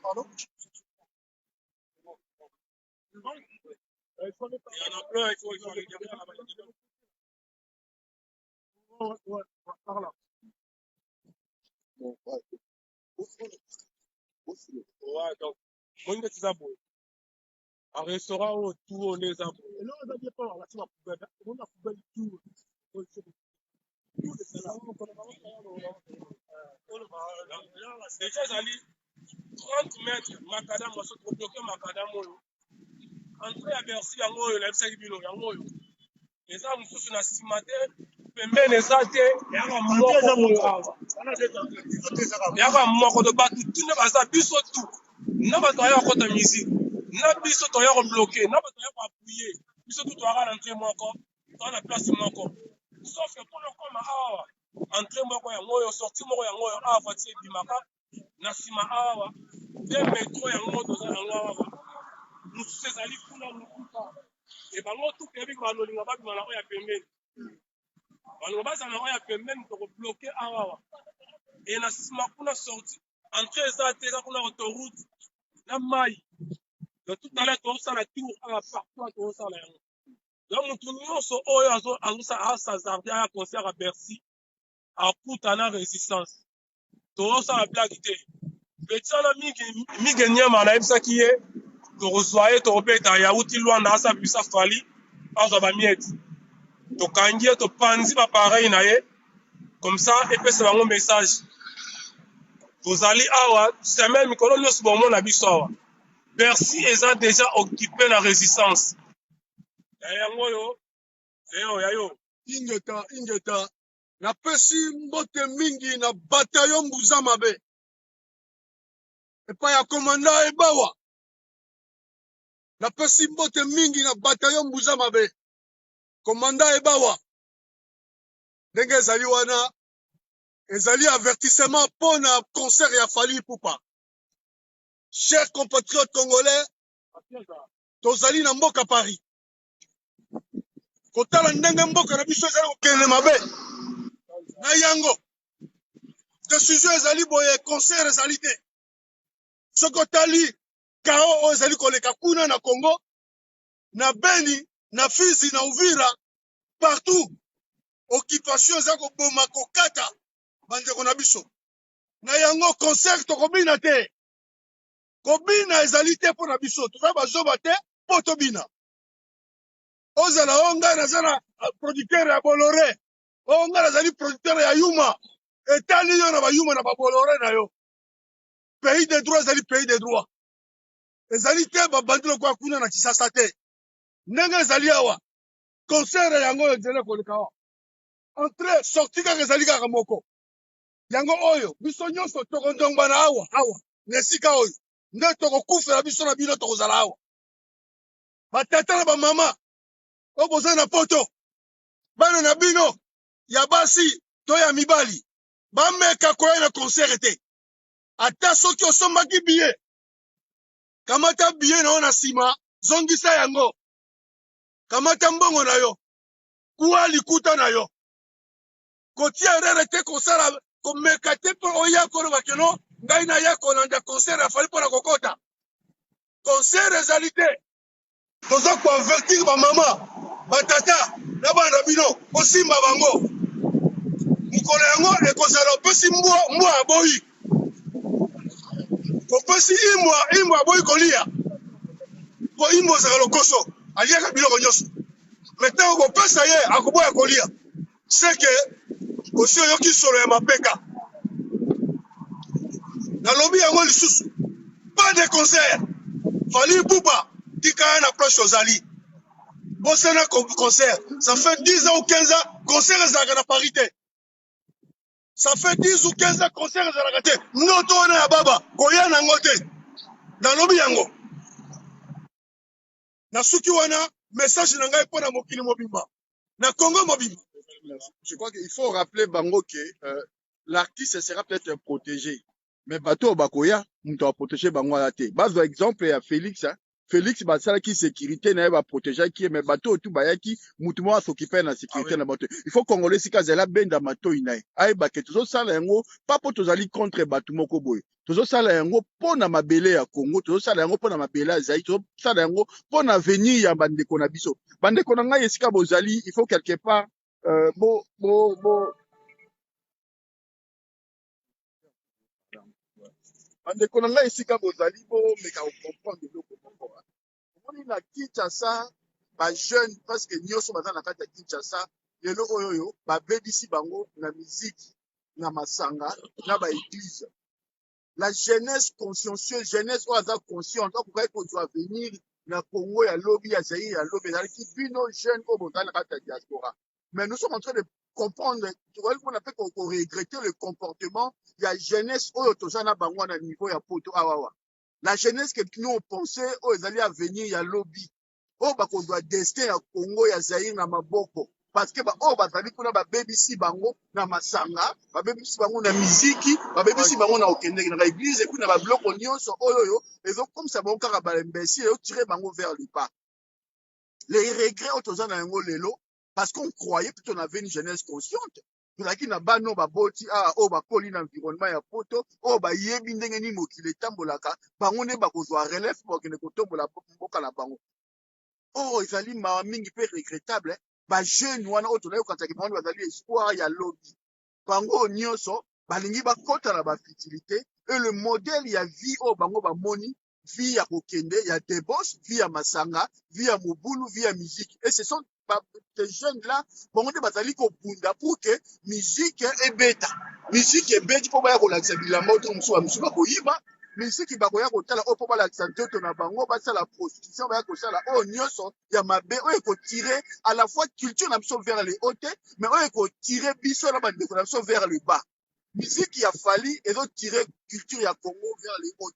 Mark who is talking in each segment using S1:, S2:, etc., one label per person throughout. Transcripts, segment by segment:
S1: Pardon? Il y en a plein, il faut les garder à la main. Ouais, par là. Ouais, donc, moi, je suis un restaurant où tout on est à bout. Et là, on a dit pas, là, tu vas poubelle. On a poubelle tout. Déjà, j'allais 30 mètres, macadam, moi, je suis bloqué macadam. Entrée à Bercy, yango oyo, la bisaki bino, yango oyo. Eza mosusu na nsima te, pembeni eza te, yaka moko to bato tuna baza biso tu. Na bato aya kokota musique, na biso toya kobloke, na bato aya koapuye. Biso tu toyaka na entrée moko, toya na place moko. Sauf que pour le koma awa, entrée moko yango oyo, sortie moko yango oyo, awa voiture ebimaka, na nsima awa, te métro yango toza yango awa. Mosusu ezali kuna mokuta. Et bango tout kebi balolinga babima na oyo ya pembeni. Balinga bazala na oyo ya pembeni tokobloke awa. Et na nsima kuna sorti, entrée eza te eza kuna autoroute na mai. Donc tout à l'heure tozosala tour awa partout tozosala yango. Donc motu nyonso oyo azazarde aya concert à Bercy akuta na résistance. Tozosala blague te. Petit wana mingi nyama nayebisaki ye tokozwa ye tokobeta yauti lwanda asa bisa fali azwa bamiete tokangi ye topanzi bapareil na ye comme ça epesa bango message tozali awa semaine mikolo nyonso bomona biso awa Bercy eza déjà occupé na résistance yango oyo yayo
S2: ingeta napesi mbote mingi na bataillon mbuza mabe epai ya komanda ebawa napesi mbote mingi na bataillon mbuza mabe komanda ebawa ndenge ezali wana ezali avertissement mpo na concert ya Fally Ipupa. Chers compatriotes congolais, tozali na mboka Paris kotala ndenge mboka na biso ezali kokende mabe na yango décision ezali boye concert ezali te soki otali kao oyo ezali koleka kuna na Congo na Beni na Fizi na Uvira partout occupation eza koboma kokata bandeko na biso na yango concert tokobina te kobina ezali te mpo na biso toza bazoba te mpo tobina ozala o ngai naza na producteur ya Bolloré o ngai nazali producteur ya Yuma etali yo na bayuma na babolloré na yo pays de droit ezali pays de droit ezali te babandi lokola kuna na Kisasa te ndenge ezali awa concert yango ezali koleka awa entrée sorti kaka ezali kaka moko yango oyo biso nyonso tokondongba na awa na esika oyo nde tokokufela biso na bino tokozala awa batata na bamama oyo boza na poto bana na bino ya basi to ya mibali bameka koya na concert te ata soki osombaki biye kamata biye na yo na nsima zongisa yango kamata mbongo na yo kuwa likuta na yo kotia erere te kosala komeka te mpo oya koloba keno ngai naya kolanda concert afali mpo na kokota concert ezali te toza koavertir bamama batata na bana na bino osimba bango mokolo yango ekozala opesi mbwa aboyi kopesi imbwa aboyi kolia po imbwa ozala lokoso aliaka biloko nyonso me ntango kopesa ye akoboya kolia seke osi oyoki solo ya mapeka nalobi yango lisusu pas de concert Fally Ipupa tika na proche ozali bosana concert ça fait 10 ans ou 15 ans concert ezalaka na Paris te ça fait 10 ou 15 ans concert ezalaka te ndoto wana ya baba koya nango te nalobi yango nasuki wana message na ngai mpo na mokili mobimba na Congo mobimba.
S3: Je crois qu'il faut rappeler Bango que l'artiste sera peut-être protégé. Mais bateau bakoya, on doit protéger Bango à la tête. Base exemple à Félix, hein, Félix basala qui sécurité na ba protéger qui mais bateau tout ba qui mutumo s'occuper na sécurité na bateau. Il faut congolais si kazela benda mato inae. Ai ba ke tozo sala yango pas pour tozali contre batu moko boy. Tozo sala yango pona mabele ya Congo, tozo sala yango pona mabele ya Zaïre, tozo sala yango pona venir ya bandeko na biso. Bandeko na ngai esika bozali, il faut quelque part bo bandeko na ngai esika bozali bo meka comprendre eloko moko. On a Kinshasa, ba jeune parce que nyonso baza na kati ya Kinshasa, lelo oyo ba bebisi bango na musique, na masanga, na ba église. La jeunesse consciencieuse, jeunesse oyo aza consciente, donc ko doit venir na Congo ya lobi ya Zaïre ya lobi na ki bino jeune ko bozali na kati ya diaspora. Mais nous sommes en train de comprendre, tu vois qu'on appelle qu'on regretter le comportement, il y a jeunesse oyo tozana bango na niveau ya poto awawa. La jeunesse que nous on pensait, oh, ils allaient venir, il y a lobby. Oh, bah, qu'on doit dester à Congo, il y a Zaïre, na Maboko. Parce que, bah, oh, bah, t'as dit qu'on a, bah, BBC bango, na Masanga, bah, BBC bango, na Miziki, bah, BBC bango, na Okende, na l'église, et puis, na, bah, bloc, on y so, oh, yo, yo. Et donc, comme ça, bon, car, bah, l'imbécile, et tirer bango vers le bas. Les regrets, autour na yango lelo, parce qu'on croyait que on avait une jeunesse consciente. Tolaki na bano baboti o bakoli na environnement ya poto o bayebi ndenge nini mokili etambolaka bango nde bakozwa relève bakende kotombola mboka na bango ezali mawa mingi mpe regrettable bajeune wana oyo tonayokansaki bango bazali espoir ya lobi bango nyonso balingi bakota na bafutilité et le modèle ya vie oyo bango bamoni vie ya kokende ya débauche vie ya masanga vie ya mobulu vie ya musique et ce sont ces jeunes-là, bon, on est basali ko bunda pour que musique est bêta. Musique est bêta pour baya ko lakisa bilamba autre musu ba ko yiba. Musique ba ko ya ko tala o po ba lakisa ntoto na bango ba sala prostitution ba ya ko sala o nyonso ya mabe o ko tirer à la fois culture na biso vers le haut mais o ko tirer biso na bande ko na biso vers le bas. Musique ya fali et donc tirer culture ya Congo vers le haut.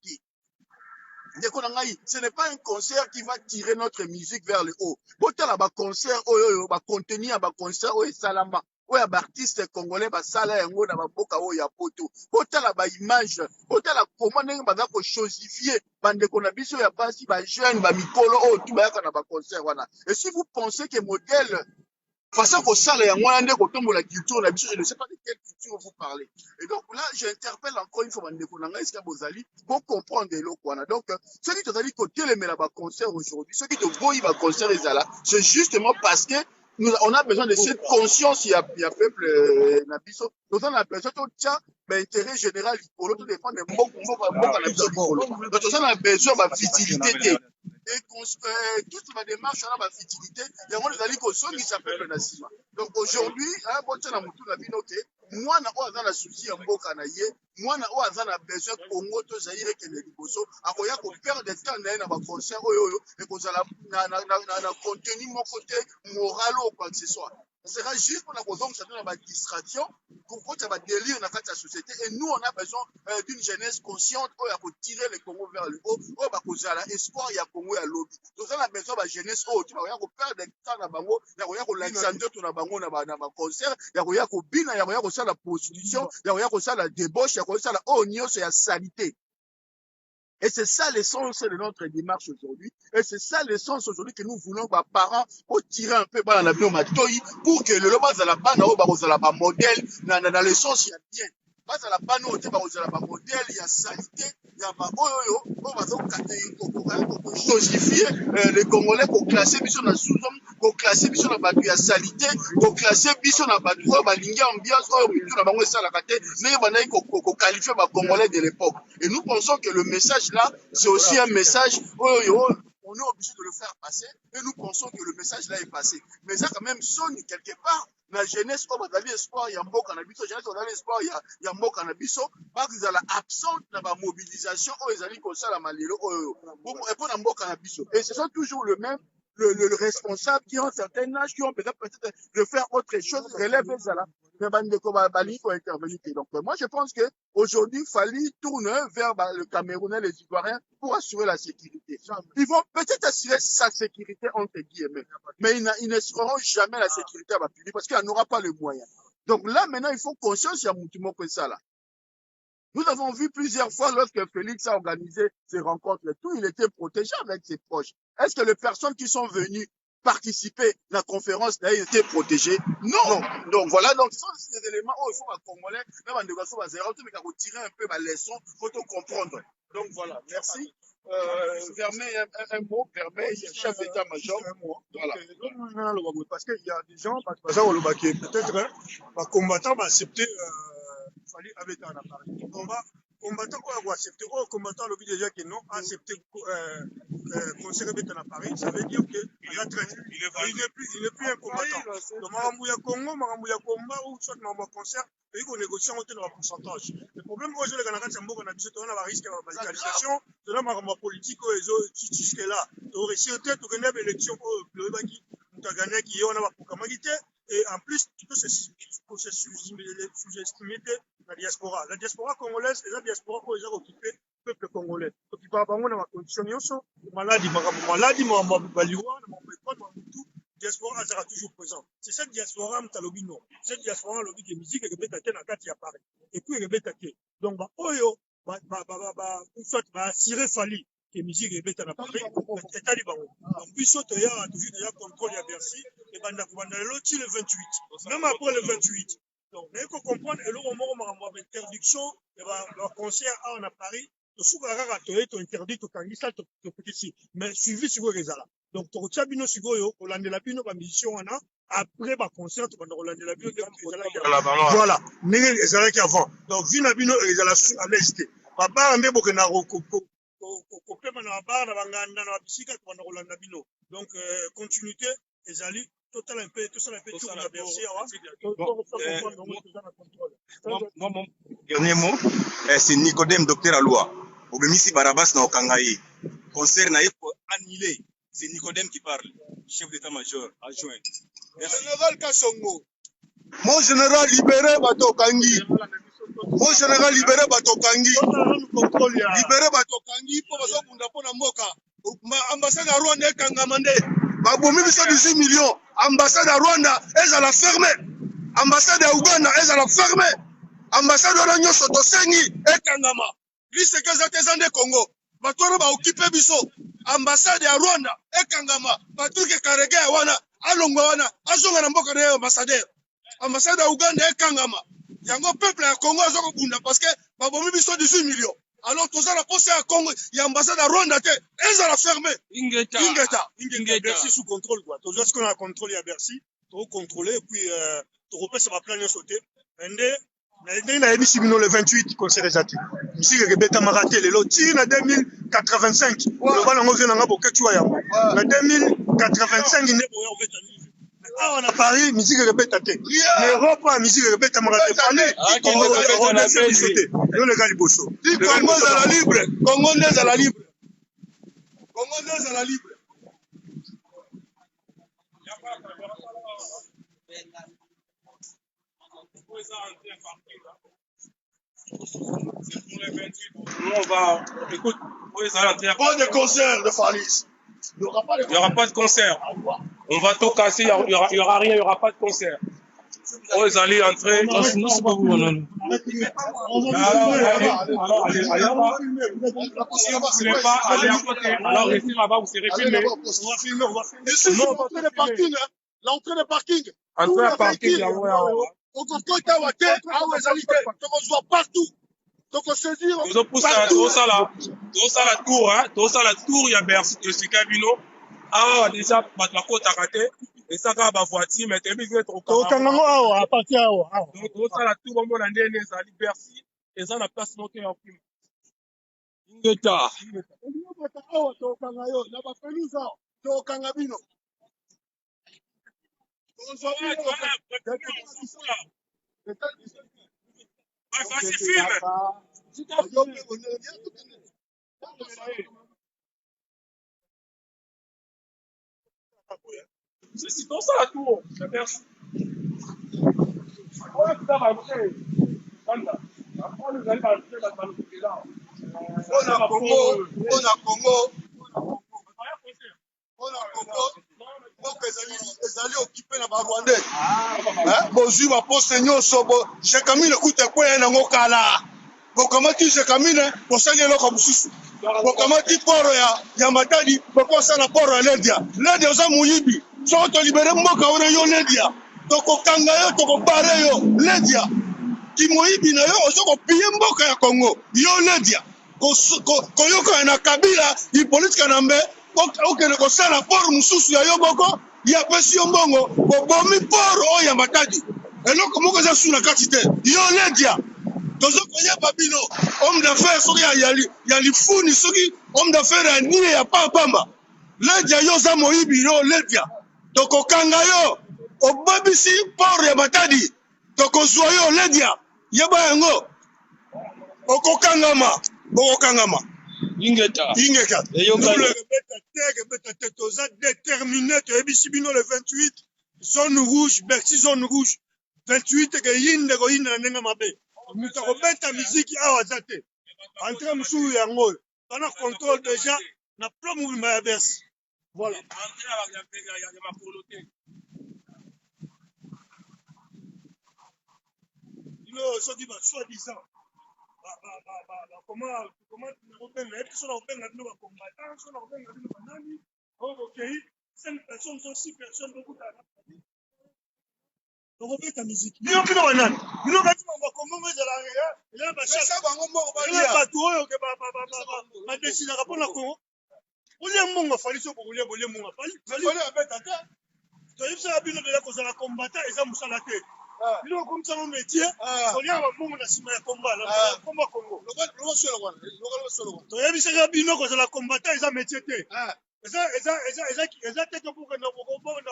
S3: Ce n'est pas un concert qui va tirer notre musique vers le haut. Botala ba concert ba contenir ba concert salama. Oya ba artiste congolais ba sala yango na ba boka oya poto. Botala ba image, botala comment ndenge ba ko chosifier bande kona biso ya basi ba jeune ba mikolo tout ba na ba concert wana. Et si vous pensez que modèle façon qu'on sale et moi on tombe la culture la je ne sais pas de quelle culture vous parlez et donc là j'interpelle encore une fois est-ce que vous allez pour comprendre les locaux donc ceux qui te dit côté les mais là-bas concert aujourd'hui ceux qui te voient il va concert les là c'est justement parce que on a besoin de cette conscience il y a peuple nabiso nous on a besoin de tiens intérêt général pour l'autre défendre des mots donc on a besoin de futilité et toute ma démarche on a ma futilité et on les a dit qu'on sonne ça fait le nazisme donc aujourd'hui bon tiens na mutu na bino ke moi na oza na souci en mboka na ye moi na oza na besoin Congo to Zaïre que les liboso akoya ko perdre de temps na ba concert oyo et qu'on a na contenu mon côté moral ou quoi que ce soit ce sera juste pour la raison que ça donne la distraction pour que ça va délire dans la société et nous on a besoin d'une jeunesse consciente où il faut tirer le Congo vers le haut où bah cause la espoir il y a Congo à lobby donc on a besoin de jeunesse où tu vas perdre de temps na bango ya koya ko l'Alexandre to na bango na ba concert ya koya ko bina ya koya ko ça la prostitution ya koya ko ça la débauche ya koya ça la nyonso ya salité. Et c'est ça l'essence de notre démarche aujourd'hui. Et c'est ça l'essence aujourd'hui que nous voulons, bah, parents, pour tirer un peu dans la pour que le loba zala modèle, dans le sens, il y a bien. Pas à la panneau, modèle, il y a salité, il y a on va chosifier les Congolais pour classer mission dans sous-homme, pour classer mission dans la salité, pour classer mission dans la balinga ambiance, pour qualifier les Congolais de l'époque. Et nous pensons que le message là, c'est aussi un message, on est obligé de le faire passer, et nous pensons que le message là est passé. Mais ça quand même sonne quelque part. La jeunesse, on va d'aller espoir, il y a un beau cannabis, jeunesse, on va d'aller espoir, il y a un beau cannabis, parce qu'ils ont absente dans la mobilisation, ils ont dit qu'on ça la malheur, et pour un beau cannabis. Et ce sont toujours le même, le responsable qui ont un certain âge, qui ont peut-être de faire autre chose, relève ça là. Donc, moi, je pense que aujourd'hui, Fali tourne vers le Camerounais, les Ivoiriens, pour assurer la sécurité. Ils vont peut-être assurer sa sécurité, entre guillemets, mais ils ne seront jamais la sécurité à la public parce qu'il n'y en aura pas les moyens. Donc là, maintenant, il faut conscience, il y a Moutimoko ça là. Nous avons vu plusieurs fois lorsque Félix a organisé ces rencontres et tout, il était protégé avec ses proches. Est-ce que les personnes qui sont venues participer à la conférence ont été protégées? Non. Donc voilà, donc ce sont ces éléments où il faut que les Congolais, même en négociation, mais qu'on tirer un peu la leçon pour tout comprendre. Donc voilà, merci. Vermeil, un mot, Vermeil, chef d'état-major.
S2: Voilà. Parce qu'il y a des gens, peut-être, les combattants vont accepter, il fallait avec un appareil. Combattant quoi va accepter? Oh, combattant le déjà que non, accepter conseiller avec un appareil, ça veut dire que la traite. Il n'est plus un combattant. Donc, Maramouya Congo, Maramouya Comba, ou soit Maramouya concert, et qu'on négocie en termes de pourcentage. Le problème, moi, je le Canada, c'est qu'on a dit qu'on a un risque de radicalisation, de la Maramouya politique, jusque là. Donc, si on a une élection, le Baki, on a gagné qui est, on a pas et en plus, tu peux se sous-estimer la diaspora. La diaspora congolaise et la diaspora qui est occupée le peuple congolais. Donc, il va y avoir une condition, maladie, diaspora sera toujours présent. C'est cette diaspora, Mtalobino. Cette diaspora, lobby de musique, et Rebeta na kati ya Paris. Et puis, Rebeta ke. Donc, oyo, soit, Siré Fali, que musique Rebeta na Paris, et Taliban. Donc, Bissot, il y a toujours déjà contrôle à Bercy, et Bandakoubanalo, le 28. Même après le 28. Donc, il faut comprendre, et là, on a interdiction, et le concert à Paris, le sous-garage, tu es interdit, tu as petit, mais suivi sur les ala. Donc, tu as bino sigoyo, Hollande la bino, mission, après, concert, tu vas Hollande la bino, voilà. Mais les ala qui avant. Donc, vina bino, les ala à l'est. Papa, on est beaucoup na rokoko. Donc, continuité, les alliés, total un peu, tout ça un peu, tout ça un peu,
S4: mon dernier mot, c'est Nicodème, docteur Aloua. Au Bémissi Barabas, na Okangaï. Concert na annulé. C'est Nicodème qui parle, chef d'état-major, adjoint.
S3: Général Kassongo.
S2: Mon général libéré Batokangi. Mon général libéré Batokangi. Libéré Batokangi pour que vous n'ayez mboka. Ambassade à Rwanda Kangamande. Baboumi biso 18 millions. Ambassade à Rwanda, elle a la fermée. Ambassade à Ouganda, elle a la fermée. Ambassade à l'Union Sotosengi et Kangama. Lui c'est que ça des Congo. Batoro ba occupé biso. Ambassade à Rwanda et Kangama. Patrick Karege wana, alongo wana, azonga na mboka na ambassadeur. Ambassade à Ouganda et Kangama. Yango peuple à Congo azoko bunda parce que babomi biso 18 millions. Alors tout ça la poste à Congo, il y a ambassade à Rwanda te, elle a fermé. Ingeta. Bercy sous contrôle quoi. Toujours ce qu'on a contrôlé à Bercy, tout contrôlé puis tu repères ça va plein sauter. Il a émis le 28 concert exact. Ici le Rebeta Maraté le loti na 2085. Le ballon vient na boka tu vois. Na 2085 il n'est pas on a Paris, musique Rebeta te. L'Europe a musique Rebeta Maraté. On a fait sauter. Le gars Liboso. Congo à la libre. Congolais à la libre. Congolais à la libre.
S1: C'est pour les 28. Nous, on va. Écoute,
S2: pas de concert de Falis.
S1: Il n'y aura pas de concert. On va tout casser, il n'y aura rien, il n'y aura pas de concert. Oh, ils allaient entrer. Non, c'est pas vous, non. Alors, allez, si vous ne voulez pas aller à côté, alors restez là-bas, vous serez filmés.
S2: On va filmer, on va filmer. Non, l'entrée de parking, hein. L'entrée de parking.
S1: Entrée de parking,
S2: on compte à Wate, à Ouezalité. Donc on se voit partout. Donc on se dit.
S1: Nous avons poussé tout ça là. Tout ça la tour, hein. Tout ça la tour, il y a Bercy, il y a Cabino. Ah, déjà, ma côte a raté. Et ça, quand ma voiture, mais t'es bien trop calme. Donc, tout ça la tour, on a donné ça, Bercy. Et ça, la place montée en prime. Ingeta. Vas-y, filme. C'est dans ça la tour. Merci. On
S2: a Congo. ezali occupé na barwandais bozwi baposte nyonso chekamile kuta kweye nango kala bokamati Jekamine bosali eloko mosusu bokamati poro ya Matadi bokosala poro ya Ledia oza moyibi soko tolibere mboka wana yo Ledia tokokanga yo tokobare yo Ledia kimoyibi na yo ozo kopie mboka ya Congo yo Ledia koyoka na Kabila ipolitika na mbe okende kosala poro mosusu ya yo boko ya pesi yo mbongo bobomi poro oyo ya Matadi eloko moko eza su na kati te yo Ledia tozo koyeba bino homme d'affaires soki ya lifuni soki homme d'affaires ya nie ya pamba Ledia yo za moyibi yo Ledia tokokanga yo obabisi port ya Matadi tokozwa yo Ledia yeba yango okokangama ingeta beta te toza déterminé toyebisi bino le 28 zone rouge Bercy zone rouge 28 ke yinde ko yinde na ndenge mabe mutu akobeta miziki awa aza te entre mosusu yango bana contrôle déjà na plan mobima ya Bercy voilà ino soki basoi-disant comment nakobenga yebi so nakobenga bino bacombatant so nakobenga bino banani oyo bokei 5 personnes so 6 personnes bokutana tokobeta miziki bino banani bino kati bakongo ezala bato oyo ke badesinaka mpona kongo olia mbongo afali so bokolia bolia mbongo afali abeta te toyebisaka bino deja kozala kombata eza mosala te bino okomisamo métier kolia bambongo na nsima ya komba komba kongo toyebisaka bino kozala kombata eza métier te eza te tokokenda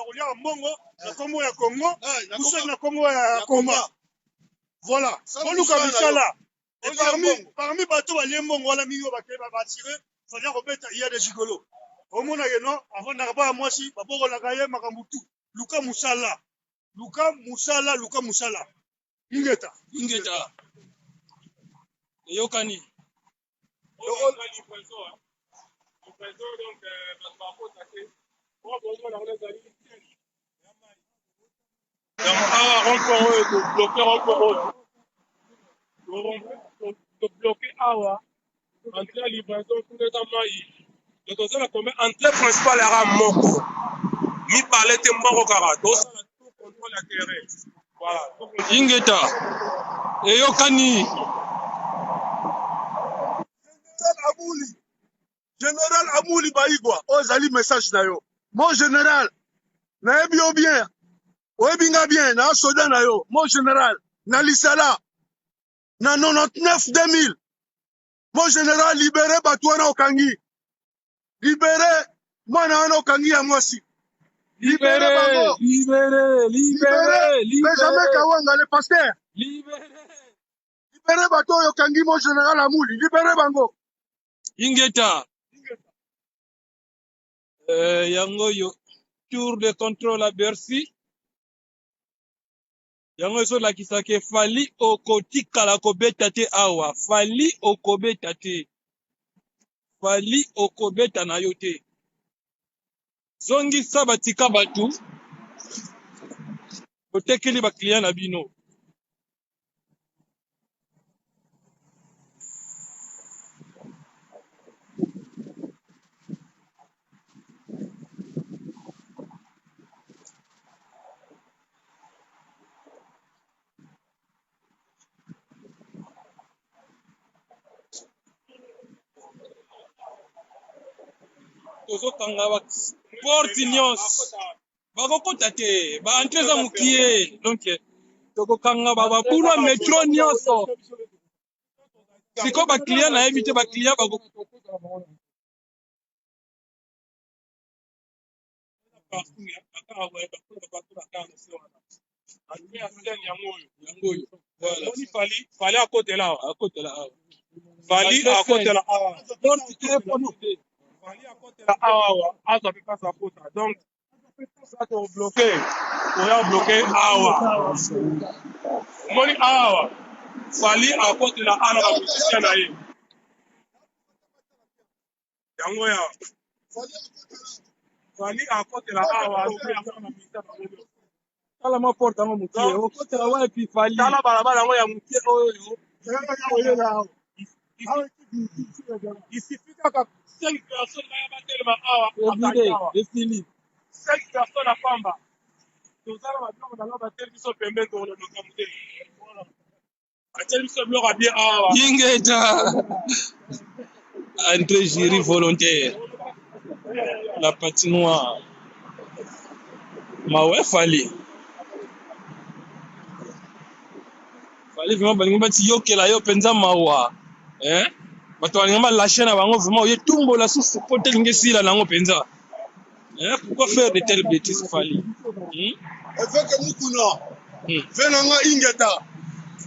S2: kolia mbongo na kombo ya kongo kusali na kombo ya komba voilà boluka misala parmi bato balie mbongo wana mingi oyo bakeba batire fallait kobeta iya de gigolo omonake no avandaka baya mwasi babokolaka ye makambo tu luka musala ingeta eyokani
S1: bloqué awa entrée ya livraison kuneta mai tozala kombe entrée principale yaka moko mibale te moko kaka tosala tout contrôle ya terrain voilà ingeta eyokani
S2: Général Amouli Baigwa ozali message na yo mon général nayebi yo bien oyebinga bien na soda na yo mon général na lisala na 99 2000 mon général libéré bato wana okangi libéré mwana wana okangi ya mwasi libéré bango Benjamin Kawanga le pasteur libéré bato oyo okangi mon général Amouli libéré bango
S1: ingeta yango yo tour de contrôle à Bercy yango ezolakisa ke fali okotikala kobeta te awa fali okobeta te fali okobeta na yo te zongisa batika batu otekeli bakliya na bino tozokanga baporti nyonso bakokota te baentre eza mokie donc tokokanga bababulwa metro nyonso siko bakliya nayebi te bakliya fali akotela awa fali akotela awa fali akotela awa azwa mpe pasi akota donc ça tobloke oya bloke awa omoni awa fali akotela ana bamusicien na ye yango yawa fali akotela awa tala ma porte yango mokie okotela wa epi fali tala balabala yango ya mokie oyo Il suffit kaka 5 personnes baya batelema awa akangi awa 5 personnes apamba tozala babiloko nanga bateli biso pembeni tokolonoka motema ateli biso biloko abie awa
S5: Ingeta entrée jury volontaire la patinoire mawe fali vraiment balingi bati yokela yo mpenza mawa bato balingi balashe na bango vraiment oye tumbola susu po telingi esila nango mpenza pourquoi faire de telles bêtises fali
S2: Eveke mukuna venanga ingeta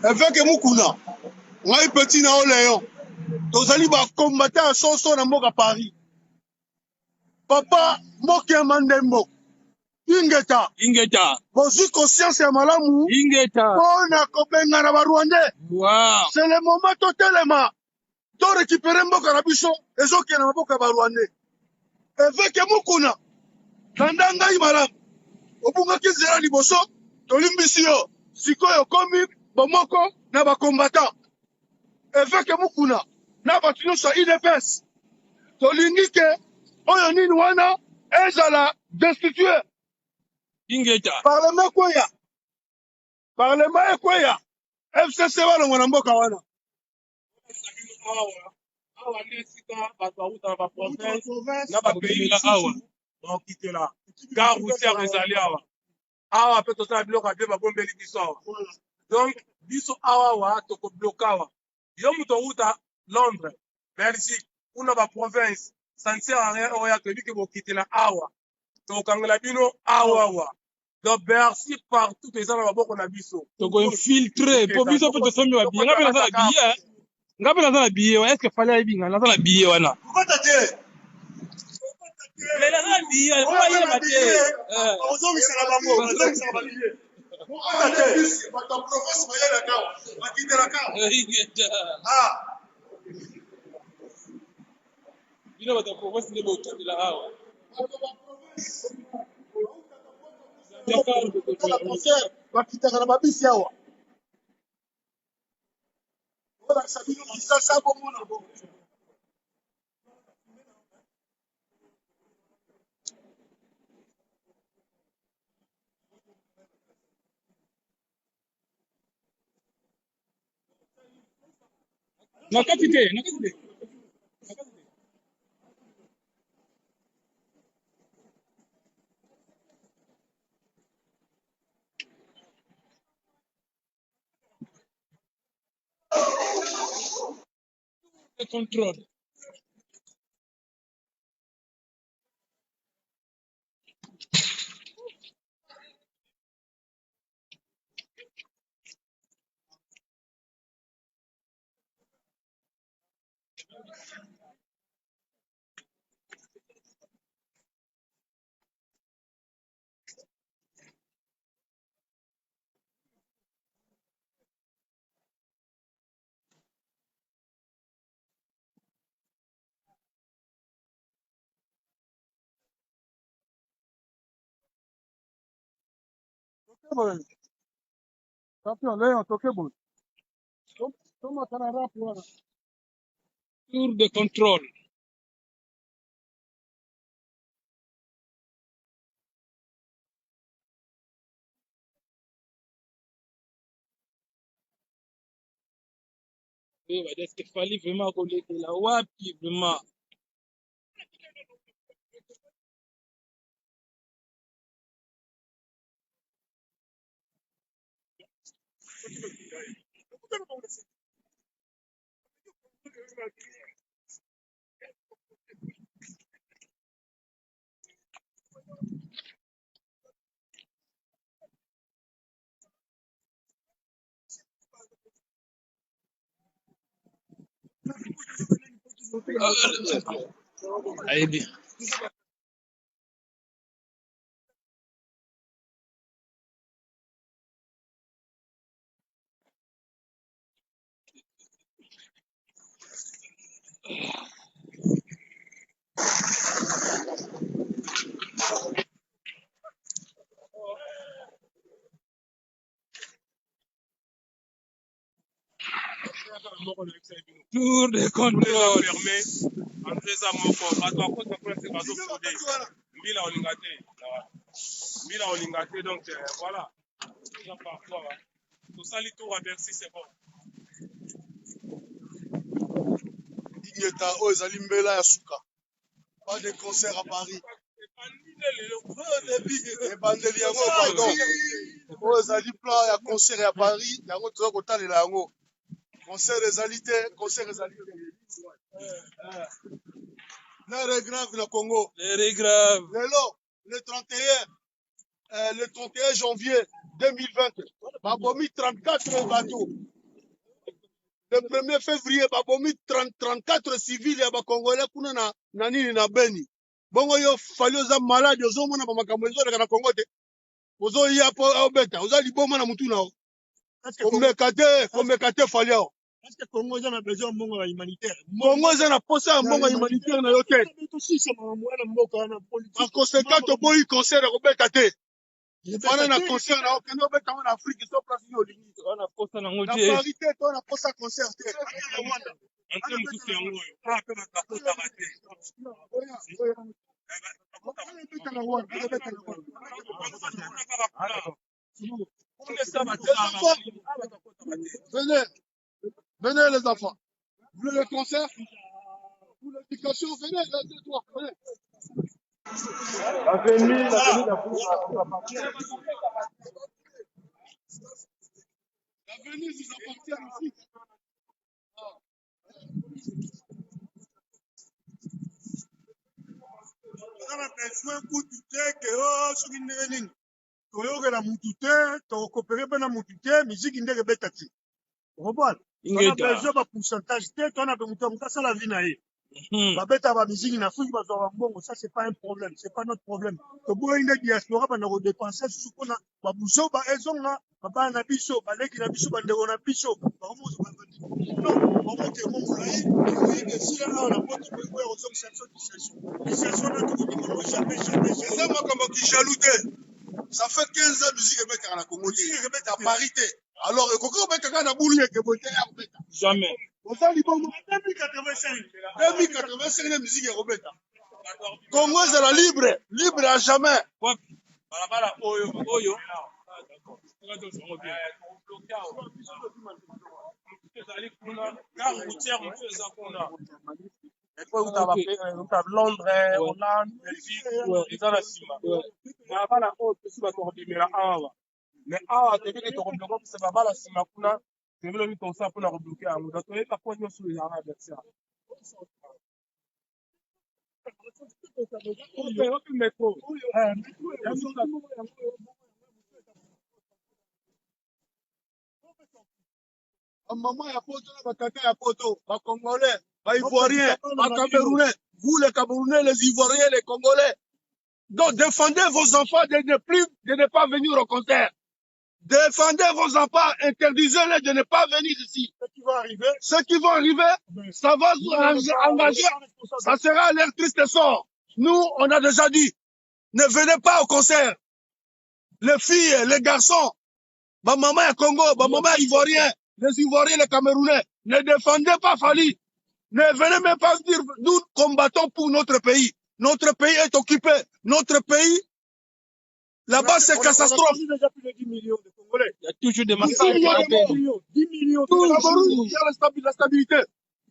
S2: eveke mukuna ngai petit na oleyon tozali bakombata ya soso na mboka Paris papa moki ya mandembo ingeta bozwi conscience ya malamu mpona kobenga na barwandais c'est le moment totelema to récupérer mboka na biso ezokende na maboko ya barwandais eveke mukuna landa ngai malamu obungaki nzela liboso tolimbisi yo sikoyo komi bomoko na bakombata eveke mukuna na bato nyonso ya idps tolingi ke oyo nini wana ezala destitue parlema ekweya fcc balongo na mboka wana
S1: awa nde esika bato bauta na baprovince na bapays awa bakitela gare routière ezali awa awa mpe tosala biloko abe babombeli biso awa donc biso awawa tokobloka awa yo moto outa Londres Belgique kuna baprovince ça ne sert à rien oya toyebi ke bokitela awa tokangela bino awawa donc Bercy partout eza na maboko na biso
S5: tokoinfiltre po biso mpe tosomi babiye nga mpe naza na biye nga mpe naza na biye est ce que fali ayebi nga naza na biye wana naza na biye oyeba te
S2: ozomisaka bango ozomisaka babiye bato ya province bayelaka bakitelaka
S5: bino bato ya province nde bokitela awa
S2: bakitaka na babisi awa olakisa bino kisasa bomona bo
S5: nakati te contrôle tour de contrôle est-ce que fali vraiment kolekela wapi vraiment ayebi Tour de
S1: On les a
S5: contrôle.
S1: fermés. André Zamoko, bato akota place bazo frauder. Mbila olingate. Mbila olingate, donc voilà. Déjà parfois, tout ça, les tours à Bercy, c'est bon.
S2: Ingeta oyo ezali mbela ya suka. Pas de concert à Paris. Ebandeli yango pardon. Oyo ezali plan ya concert ya Paris, yango toza kotalela yango. Concert ezali te, concert ezali te. L'heure est grave na Congo.
S5: L'heure est grave.
S2: Lelo, le 31 janvier 2020, babomi 34 bateaux. Le 1er février, babomi 34 civils ya bakongolais kuna na nini na Beni. Bongo yo fali oza malade ozomona ba makambo ezoleka na Congo te. Ozoya po obeta, oza liboma na mutu nao. Komeka te fali yao.
S6: Est-ce que Congo eza na besoin mbongo ya humanitaire?
S2: Congo eza na posa ya mbongo humanitaire na yo te. Par conséquent, toboyi concert ya kobeta te. Fana na concert na okende obeta ngo na Afrique so place yo lingi.
S5: On a posa nango
S2: Na
S5: te.
S2: Paris te, to na posa concert te.
S1: Entre mosusu yango oyo, mpo mpe bato akotaka te.
S2: Venez, venez les enfants. Vous voulez le concert? Vous l'éducation, venez, toi, venez. L'avenir vous appartient aussi.
S6: Toza na besoin kutu te ke o soki ndenge nini toyokela mutu te tokopere mpe na mutu te miziki ndenge ebeta te okomprendre tona besoin bapourcentage te tona pe mutu asala vie na ye babeta bamiziki na afriki bazwa bambongo ça c'est pas un problème c'est pas notre problème toboyi nde diaspora banda kodepense susu mpona babuso baezonga babana na biso baleki na biso bandeko na biso bakomotemo molai esila awa na poto koya kozongisa biso disation na tokodimamo jamais
S2: eza makambo kijaloux te. Ça fait 15 ans musique ebetaka na Congo te. Ebeta Paris te. Alors ekoki kobeta kaka na bulu ekebo te ya kobeta.
S5: Jamais.
S2: Oza libongo
S6: 2085
S2: nde musique ekobeta. Congo ezala libre, libre à jamais.
S1: balabala oyo ezali kuna gare routière mosusu eza kuna euta Londres, Hollande, Belgique eza na nsima balabala oyo tosi bato kobimela awa mais awa tebiki tokobloka mpesa babala nsima kuna tebiloni tosala mpona kobloke yango da toyeba po nyonso ezala na adversaire metro
S2: Maman ya poto na batata ya poto, ba Congolais, ba Ivoiriens, ba Camerounais, vous les Camerounais, les Ivoiriens, les Congolais. Donc défendez vos enfants de ne pas venir au concert. Défendez vos enfants, interdisez-les de ne pas venir ici. Ceux qui vont arriver, ça va engager, ça sera leur triste sort. Nous, on a déjà dit, ne venez pas au concert. Les filles, les garçons, ma maman est Congo, ma maman est Ivoirien, les Ivoiriens, les Camerounais, ne défendez pas Fali. Ne venez même pas dire, nous combattons pour notre pays. Notre pays est occupé. Notre pays, là-bas, c'est catastrophe.
S6: Il
S5: Il y a toujours des
S6: 10
S5: massacres.
S6: millions.
S2: Il y a la stabilité.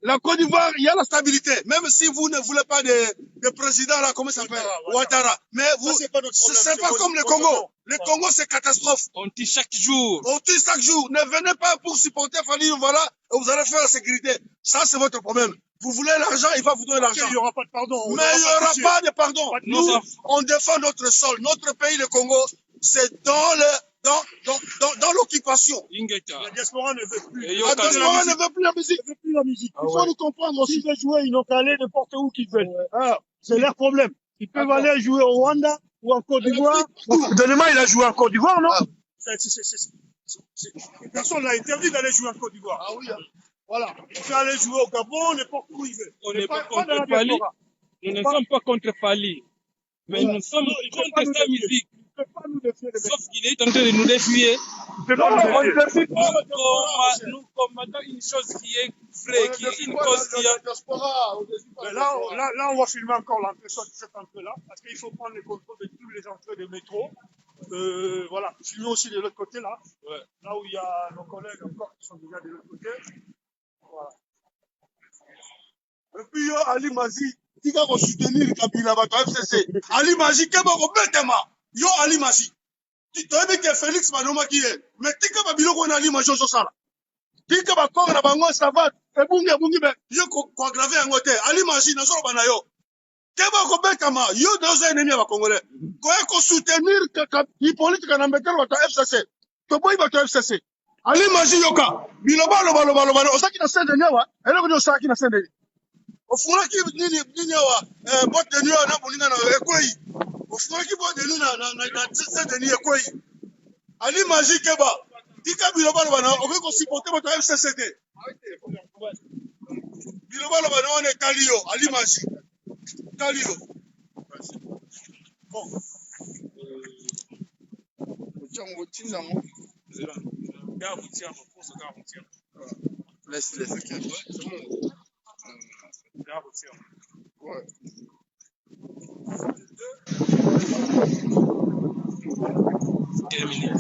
S2: La Côte d'Ivoire, il y a la stabilité. Même si vous ne voulez pas de président, là, comment ça s'appelle? Ouattara. Mais vous, c'est pas comme le Congo. Le Congo, c'est catastrophe.
S5: On tue chaque jour.
S2: On tue chaque jour. Ne venez pas pour supporter Fali, voilà, et vous allez faire la sécurité. Ça, c'est votre problème. Vous voulez l'argent, il va vous donner l'argent.
S6: Il n'y aura pas de pardon.
S2: Mais il n'y aura pas de pardon. Nous, on défend notre sol. Notre pays, le Congo, c'est dans l'occupation.
S5: Ingeta.
S6: La diaspora ne veut plus.
S5: Et
S2: La diaspora ne veut plus la musique.
S6: Ne veut plus la musique.
S2: Il faut nous comprendre aussi.
S6: S'ils veulent jouer, ils n'ont qu'à aller n'importe où qu'ils veulent. Ah, c'est leur problème. Ils peuvent aller jouer au Rwanda ou en Côte d'Ivoire. Donnez-moi, il a joué en Côte d'Ivoire, non? Personne n'a interdit d'aller jouer en Côte d'Ivoire.
S2: Ah oui. Voilà.
S6: Il peut aller jouer au Gabon, n'importe où il veut.
S5: On n'est pas
S6: dans la
S5: contre Fali.
S6: diaspora.
S5: Nous ne sommes pas contre Fali. Mais nous sommes contre sa musique.
S6: peut pas nous défier les
S5: Sauf qu'il est en train de nous défier.
S6: peut pas nous défier.
S5: Nous combattons une chose qui est vraie, qui est une cause qui est...
S6: Mais là, on va filmer encore l'entrée, cette entrée-là, parce qu'il faut prendre le contrôle de tous les entrées de métro. Voilà, filmer aussi de l'autre côté, là.
S5: Ouais.
S6: Là où il y a nos collègues encore qui sont déjà de l'autre côté. Voilà.
S2: Et puis, Ali Mazi, qui va soutenir Kabila, FCC. Ali Mazi, qui va rebêtement. Yo, Ali Mazi. Tu as vu que Félix Manoma qui est. Mais tu vas biloko na Ali Mazi, ça. Tu vas corps na bango, ça va. Et bungi, ben. Yo, quoi graver un côté. Ali Mazi, na solo banayo. Qui va rebêtement. Yo, deux ennemis à Congolais. Quoi soutenir qui politique en Amérique, FCC. Tu boy, FCC. Ali Mazi, yoka. Biloba, loba. Osaki na sende nyawa. Elle est venue osaki na sende. Ofungaki nini wa bote de nuit na bolinga na ekoi ofungaki bote de nuit na sende ni ekoi Ali Mazi Keba tika biloba bana obe ko supporter bato FCCD biloba bana on est Kalio Ali Mazi Kalio bon
S3: Tchango tinango
S5: Garantir, force garantir.
S3: laisse OK. C'est bon.
S5: Garantir.
S3: Ouais.
S5: Terminé.